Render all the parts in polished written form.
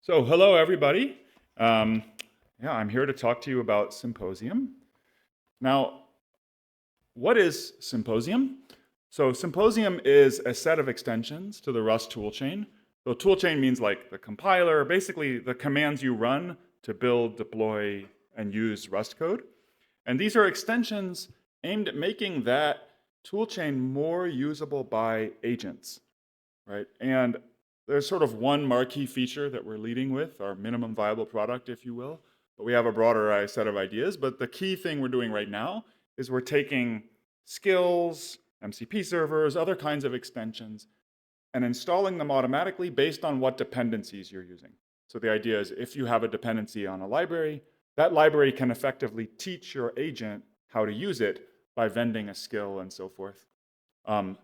So, hello everybody. Um, I'm here to talk to you about Symposium. Now, what is Symposium? So, Symposium is a set of extensions to the Rust toolchain. So, toolchain means like the compiler, basically the commands you run to build, deploy, and use Rust code. And these are extensions aimed at making that toolchain more usable by agents, right? And there's sort of one marquee feature that we're leading with, our minimum viable product, if you will. But we have a broader set of ideas. But the key thing we're doing right now is we're taking skills, MCP servers, other kinds of extensions, and installing them automatically based on what dependencies you're using. So the idea is if you have a dependency on a library, that library can effectively teach your agent how to use it by vending a skill and so forth.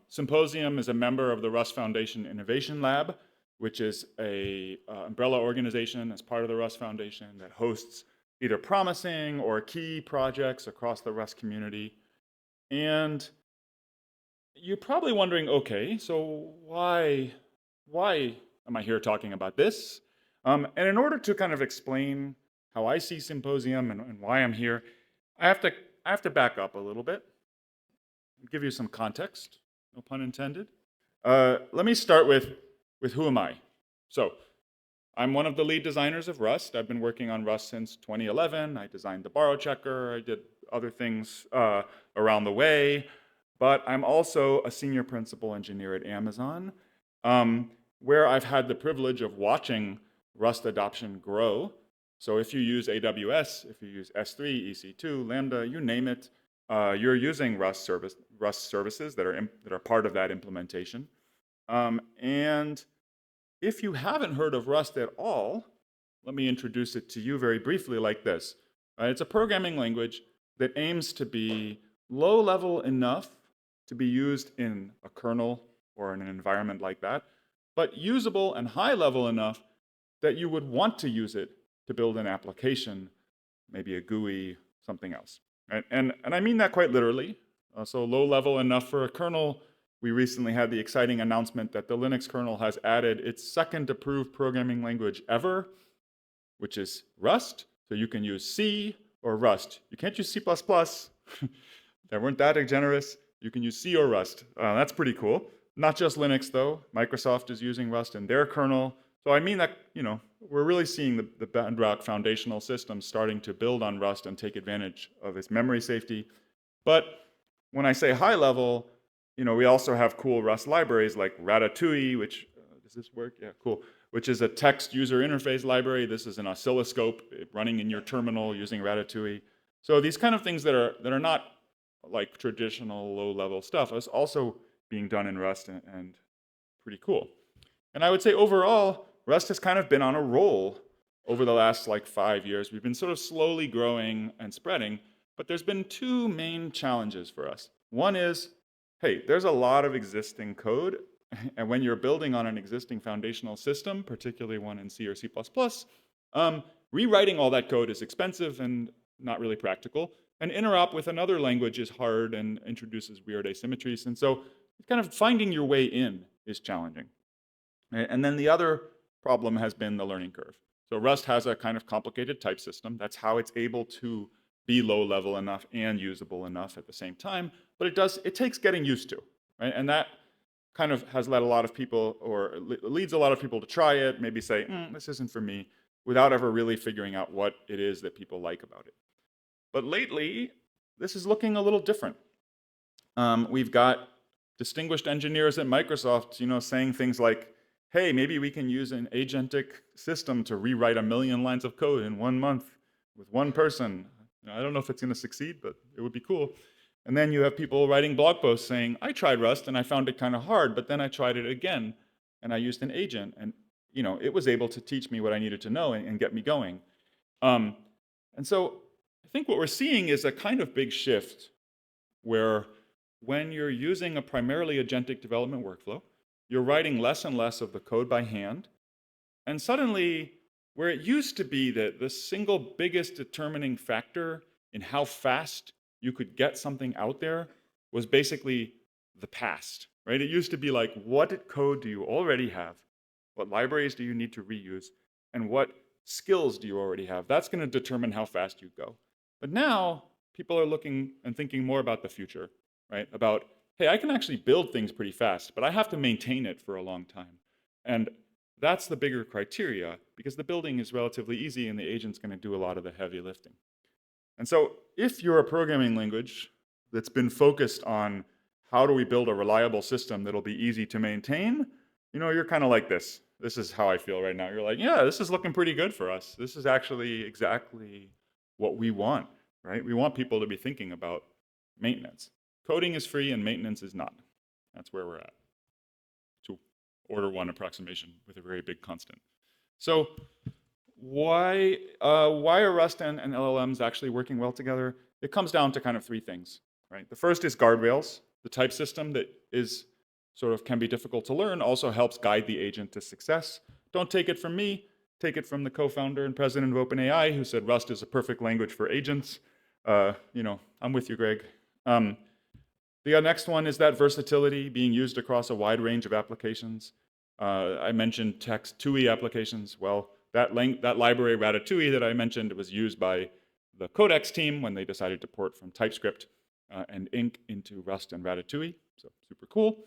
Symposium is a member of the Rust Foundation Innovation Lab, which is a umbrella organization as part of the Rust Foundation that hosts either promising or key projects across the Rust community. And you're probably wondering, okay, so why am I here talking about this? And in order to kind of explain how I see Symposium and why I'm here, I have to I have to back up a little bit, give you some context, no pun intended. Let me start with who am I? So, I'm one of the lead designers of Rust. I've been working on Rust since 2011. I designed the borrow checker. I did other things around the way. But I'm also a senior principal engineer at Amazon, where I've had the privilege of watching Rust adoption grow. So if you use AWS, if you use S3, EC2, Lambda, you name it, you're using Rust services that are part of that implementation. And if you haven't heard of Rust at all, let me introduce it to you very briefly like this. It's a programming language that aims to be low level enough to be used in a kernel or in an environment like that, but usable and high level enough that you would want to use it to build an application, maybe a GUI, something else. Right? And I mean that quite literally. So low level enough for a kernel. We recently had the exciting announcement that the Linux kernel has added its second approved programming language ever, which is Rust. So you can use C or Rust. You can't use C++. They weren't that generous. You can use C or Rust. That's pretty cool. Not just Linux, though. Microsoft is using Rust in their kernel. So I mean that, we're really seeing the bedrock foundational systems starting to build on Rust and take advantage of its memory safety. But when I say high level, we also have cool Rust libraries like Ratatouille, which, does this work? Yeah, cool. Which is a text user interface library. This is an oscilloscope running in your terminal using Ratatouille. So these kind of things that are not like traditional low-level stuff is also being done in Rust and pretty cool. And I would say overall, Rust has kind of been on a roll over the last like 5 years. We've been sort of slowly growing and spreading, but there's been two main challenges for us. One is, hey, there's a lot of existing code, and when you're building on an existing foundational system, particularly one in C or C++, rewriting all that code is expensive and not really practical. And interop with another language is hard and introduces weird asymmetries. And so kind of finding your way in is challenging. And then the other problem has been the learning curve. So Rust has a kind of complicated type system. That's how it's able to be low level enough and usable enough at the same time. But it takes getting used to, right? And that kind of has led a lot of people, or leads a lot of people to try it, maybe say, this isn't for me, without ever really figuring out what it is that people like about it. But lately, this is looking a little different. We've got distinguished engineers at Microsoft, saying things like, hey, maybe we can use an agentic system to rewrite 1,000,000 lines of code in 1 month with one person. I don't know if it's going to succeed, but it would be cool. And then you have people writing blog posts saying, I tried Rust and I found it kind of hard, but then I tried it again and I used an agent and it was able to teach me what I needed to know and get me going. And so I think what we're seeing is a kind of big shift where when you're using a primarily agentic development workflow, you're writing less and less of the code by hand. And suddenly, where it used to be that the single biggest determining factor in how fast you could get something out there was basically the past, right? It used to be like, what code do you already have? What libraries do you need to reuse? and what skills do you already have. That's going to determine how fast you go. But now people are looking and thinking more about the future, right? About, hey, I can actually build things pretty fast, but I have to maintain it for a long time. And that's the bigger criteria, because the building is relatively easy and the agent's going to do a lot of the heavy lifting. And so if you're a programming language that's been focused on how do we build a reliable system that'll be easy to maintain, you're kind of like this. This is how I feel right now. You're like, yeah, this is looking pretty good for us. This is actually exactly what we want, right? We want people to be thinking about maintenance. Coding is free and maintenance is not. That's where we're at. To order one approximation with a very big constant. So why are Rust and LLMs actually working well together? It comes down to kind of three things, right? The first is guardrails. The type system that is sort of can be difficult to learn also helps guide the agent to success. Don't take it from me. Take it from the co-founder and president of OpenAI, who said Rust is a perfect language for agents. I'm with you, Greg. The next one is that versatility being used across a wide range of applications. I mentioned text TUI applications. Well, that library Ratatouille that I mentioned was used by the Codex team when they decided to port from TypeScript and Ink into Rust and Ratatouille. So super cool.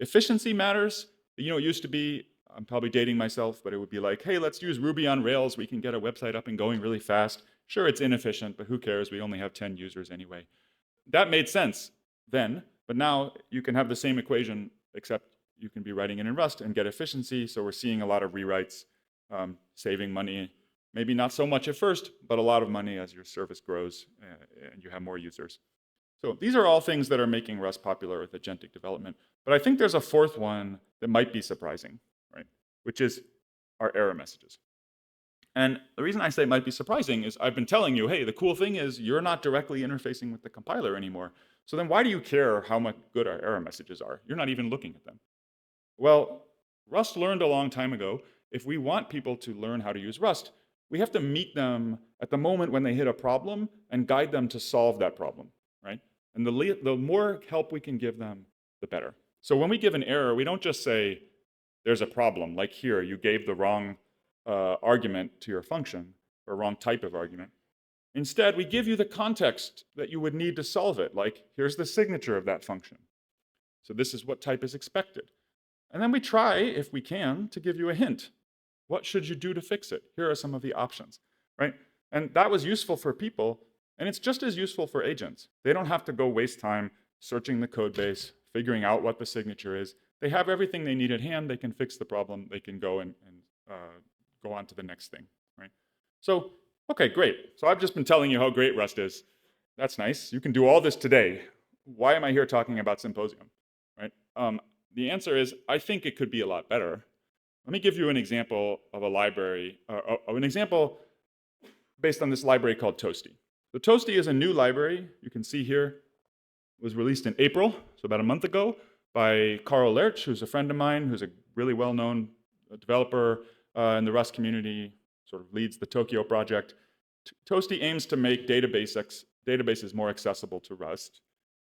Efficiency matters. It used to be, I'm probably dating myself, but it would be like, hey, let's use Ruby on Rails. We can get a website up and going really fast. Sure, it's inefficient, but who cares? We only have 10 users anyway. That made sense then, but now you can have the same equation, except you can be writing it in Rust and get efficiency. So we're seeing a lot of rewrites, saving money. Maybe not so much at first, but a lot of money as your service grows and you have more users. So these are all things that are making Rust popular with agentic development. But I think there's a fourth one that might be surprising, right? Which is our error messages. And the reason I say it might be surprising is I've been telling you, hey, the cool thing is you're not directly interfacing with the compiler anymore. So then why do you care how much good our error messages are? You're not even looking at them. Well, Rust learned a long time ago, if we want people to learn how to use Rust, we have to meet them at the moment when they hit a problem and guide them to solve that problem, right? And the more help we can give them, the better. So when we give an error, we don't just say, there's a problem, like here, you gave the wrong argument to your function, or wrong type of argument. Instead, we give you the context that you would need to solve it, like here's the signature of that function. So this is what type is expected. And then we try, if we can, to give you a hint. What should you do to fix it? Here are some of the options, right? And that was useful for people, and it's just as useful for agents. They don't have to go waste time searching the code base, figuring out what the signature is. They have everything they need at hand. They can fix the problem. They can go and go on to the next thing, right? So, okay, great. So I've just been telling you how great Rust is. That's nice. You can do all this today. Why am I here talking about Symposium, right? The answer is, I think it could be a lot better. Let me give you an example of a library, of an example based on this library called Toasty. So Toasty is a new library. You can see here, it was released in April, so about a month ago, by Carl Lerch, who's a friend of mine, who's a really well-known developer in the Rust community, sort of leads the Tokyo project. Toasty aims to make databases more accessible to Rust.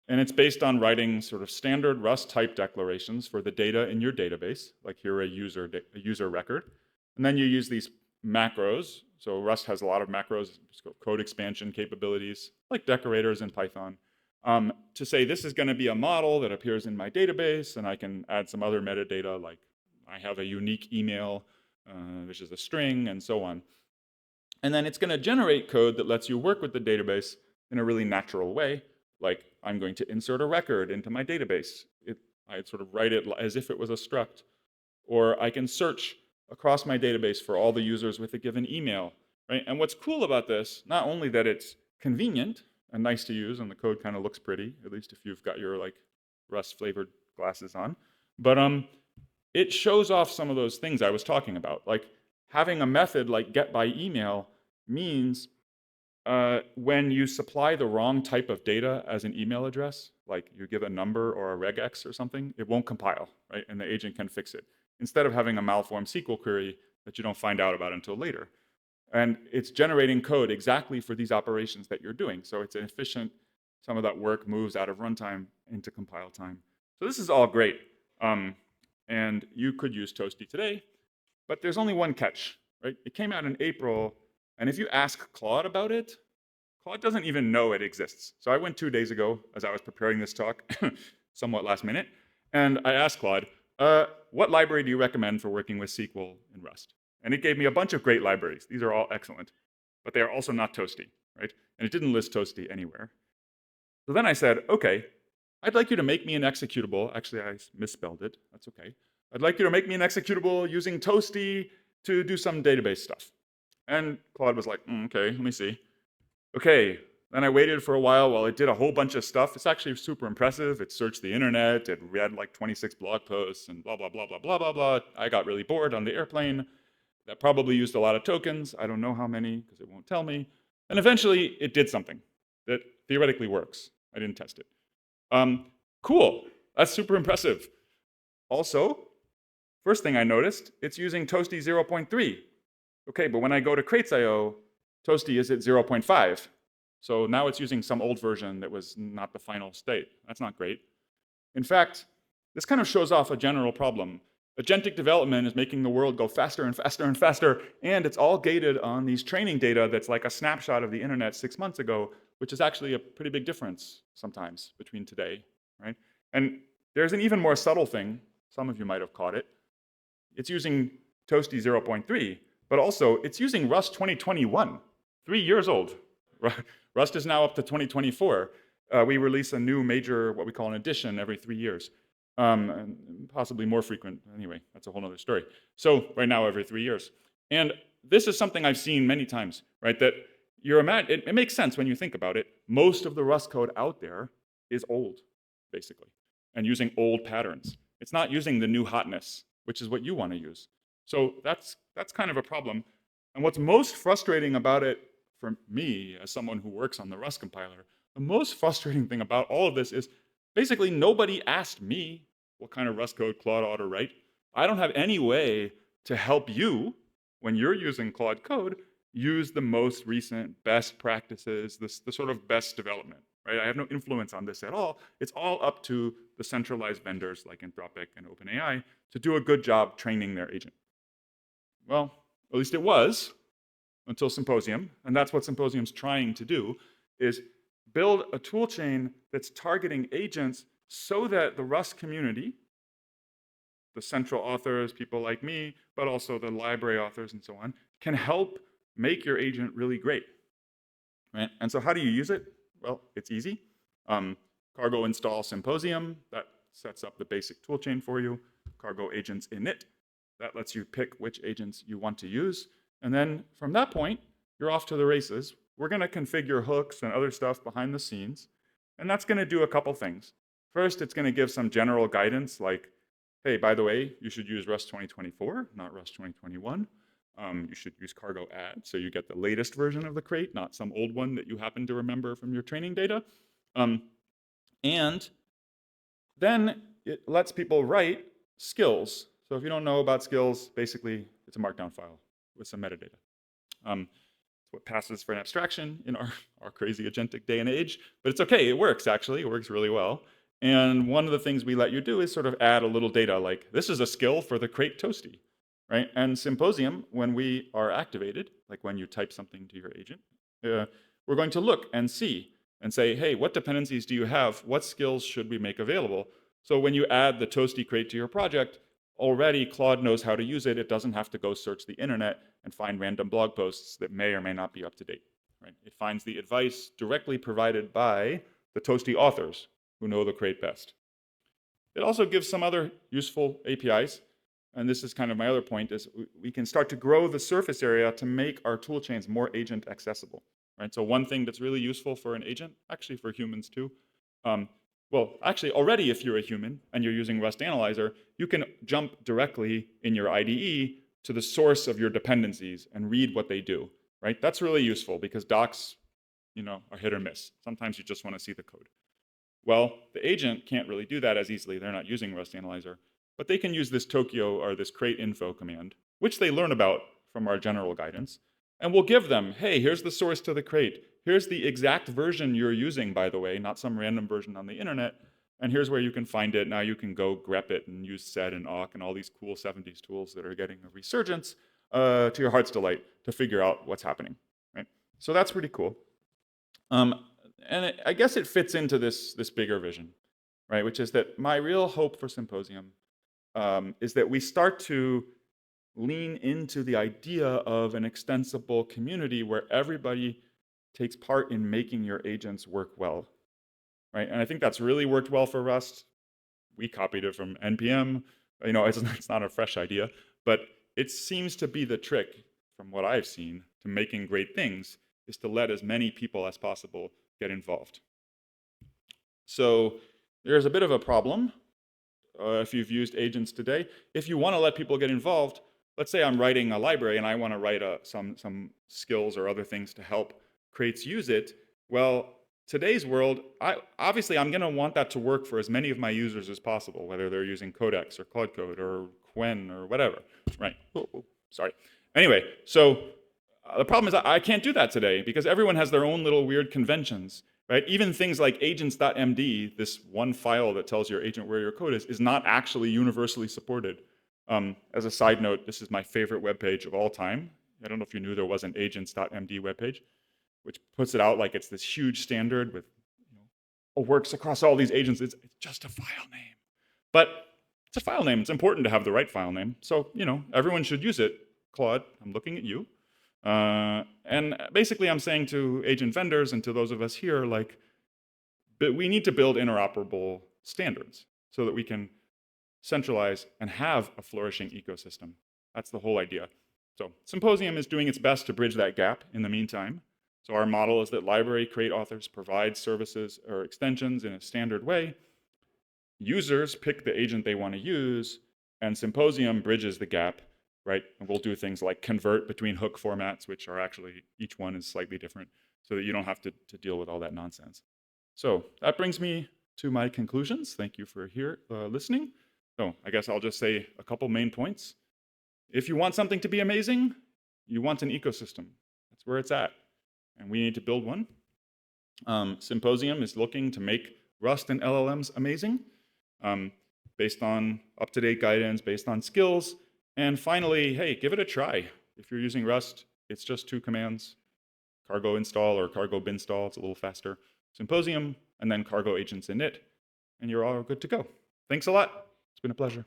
And it's based on writing sort of standard Rust type declarations for the data in your database, like here a user record. And then you use these macros. So Rust has a lot of macros, code expansion capabilities, like decorators in Python, to say this is going to be a model that appears in my database, and I can add some other metadata, like I have a unique email, which is a string, and so on. And then it's going to generate code that lets you work with the database in a really natural way, like I'm going to insert a record into my database. I sort of write it as if it was a struct. Or I can search across my database for all the users with a given email, right? And what's cool about this, not only that it's convenient and nice to use, and the code kind of looks pretty, at least if you've got your like Rust flavored glasses on, but it shows off some of those things I was talking about. Like having a method like get by email means when you supply the wrong type of data as an email address, like you give a number or a regex or something, it won't compile, right? And the agent can fix it, instead of having a malformed SQL query that you don't find out about until later. And it's generating code exactly for these operations that you're doing. So it's efficient. Some of that work moves out of runtime into compile time. So this is all great. And you could use Toasty today, but there's only one catch. right? It came out in April, and if you ask Claude about it, Claude doesn't even know it exists. So I went 2 days ago as I was preparing this talk, somewhat last minute, and I asked Claude, what library do you recommend for working with SQL in Rust? And it gave me a bunch of great libraries. These are all excellent, but they are also not toasty, right? And it didn't list toasty anywhere. So then I said, okay, I'd like you to make me an executable. Actually, I misspelled it. That's okay. I'd like you to make me an executable using toasty to do some database stuff. And Claude was like, okay, let me see. Okay, then I waited for a while it did a whole bunch of stuff. It's actually super impressive. It searched the internet, it read like 26 blog posts and blah, blah, blah, blah, blah, blah, blah. I got really bored on the airplane. That probably used a lot of tokens. I don't know how many because it won't tell me. And eventually it did something that theoretically works. I didn't test it. Cool, that's super impressive. Also, first thing I noticed, it's using Toasty 0.3. Okay, but when I go to crates.io, Toasty is at 0.5. So now it's using some old version that was not the final state. That's not great. In fact, this kind of shows off a general problem. Agentic development is making the world go faster and faster and faster, and it's all gated on these training data that's like a snapshot of the internet 6 months ago, which is actually a pretty big difference sometimes between today, right? And there's an even more subtle thing. Some of you might have caught it. It's using Toasty 0.3, but also it's using Rust 2021, 3 years old. Rust is now up to 2024. We release a new major, what we call an edition, every 3 years. And possibly more frequent. Anyway, that's a whole other story. So right now, every 3 years. And this is something I've seen many times, right? That it makes sense when you think about it. Most of the Rust code out there is old, basically, and using old patterns. It's not using the new hotness, which is what you want to use. So that's kind of a problem. And what's most frustrating about it for me, as someone who works on the Rust compiler, the most frustrating thing about all of this is basically nobody asked me what kind of Rust code Claude ought to write. I don't have any way to help you when you're using Claude code use the most recent best practices, the sort of best development, right? I have no influence on this at all. It's all up to the centralized vendors like Anthropic and OpenAI to do a good job training their agent. Well, at least it was until Symposium, and that's what Symposium's trying to do, is build a toolchain that's targeting agents so that the Rust community, the central authors, people like me, but also the library authors and so on, can help make your agent really great. Right? And so how do you use it? Well, it's easy. Cargo install Symposium, that sets up the basic toolchain for you. Cargo agents init, that lets you pick which agents you want to use. And then from that point, you're off to the races. We're going to configure hooks and other stuff behind the scenes. And that's going to do a couple things. First, it's going to give some general guidance like, hey, by the way, you should use Rust 2024, not Rust 2021. You should use cargo add, so you get the latest version of the crate, not some old one that you happen to remember from your training data. And then it lets people write skills. So if you don't know about skills, basically it's a markdown file with some metadata. It's what passes for an abstraction in our crazy agentic day and age, but it's okay, it works actually, it works really well. And one of the things we let you do is sort of add a little data like, this is a skill for the crate toasty, right? And Symposium, when we are activated, like when you type something to your agent, we're going to look and see and say, hey, what dependencies do you have? What skills should we make available? So when you add the toasty crate to your project, already Claude knows how to use it. It doesn't have to go search the internet and find random blog posts that may or may not be up to date. Right? It finds the advice directly provided by the toasty authors who know the crate best. It also gives some other useful APIs. And this is kind of my other point, is we can start to grow the surface area to make our tool chains more agent accessible. Right? So one thing that's really useful for an agent, actually for humans too, well, actually, already if you're a human and you're using Rust Analyzer, you can jump directly in your IDE to the source of your dependencies and read what they do, right? That's really useful because docs, are hit or miss. Sometimes you just want to see the code. Well, the agent can't really do that as easily. They're not using Rust Analyzer, but they can use this Tokyo or this crate info command, which they learn about from our general guidance. And we'll give them, hey, here's the source to the crate. Here's the exact version you're using, by the way, not some random version on the internet. And here's where you can find it. Now you can go grep it and use sed and awk and all these cool 70s tools that are getting a resurgence. to your heart's delight to figure out what's happening, right? So that's pretty cool. I guess it fits into this bigger vision, right? Which is that my real hope for Symposium is that we start to lean into the idea of an extensible community where everybody takes part in making your agents work well, right? And I think that's really worked well for Rust. We copied it from NPM. You know, it's not a fresh idea, but it seems to be the trick from what I've seen to making great things is to let as many people as possible get involved. So there's a bit of a problem if you've used agents today. If you want to let people get involved, let's say I'm writing a library and I want to write some skills or other things to help crates use it. Well, today's world, obviously I'm going to want that to work for as many of my users as possible, whether they're using Codex or Claude Code or Qwen or whatever, right? Oh, sorry. Anyway, so the problem is I can't do that today because everyone has their own little weird conventions, right? Even things like agents.md, this one file that tells your agent where your code is not actually universally supported. As a side note, this is my favorite web page of all time. I don't know if you knew there was an agents.md web page, which puts it out like it's this huge standard with, works across all these agents. It's just a file name. But it's a file name. It's important to have the right file name. So, everyone should use it. Claude, I'm looking at you. And basically I'm saying to agent vendors and to those of us here, but we need to build interoperable standards so that we can centralize and have a flourishing ecosystem. That's the whole idea. So Symposium is doing its best to bridge that gap in the meantime. So our model is that library crate authors provide services or extensions in a standard way. Users pick the agent they want to use, and Symposium bridges the gap, right? And we'll do things like convert between hook formats, which are actually, each one is slightly different, so that you don't have to deal with all that nonsense. So that brings me to my conclusions. Thank you for listening. So I guess I'll just say a couple main points. If you want something to be amazing, you want an ecosystem. That's where it's at. And we need to build one. Symposium is looking to make Rust and LLMs amazing, based on up-to-date guidance, based on skills. And finally, hey, give it a try. If you're using Rust, it's just 2 commands, cargo install or cargo binstall. It's a little faster. Symposium, and then cargo agents init, and you're all good to go. Thanks a lot. It's been a pleasure.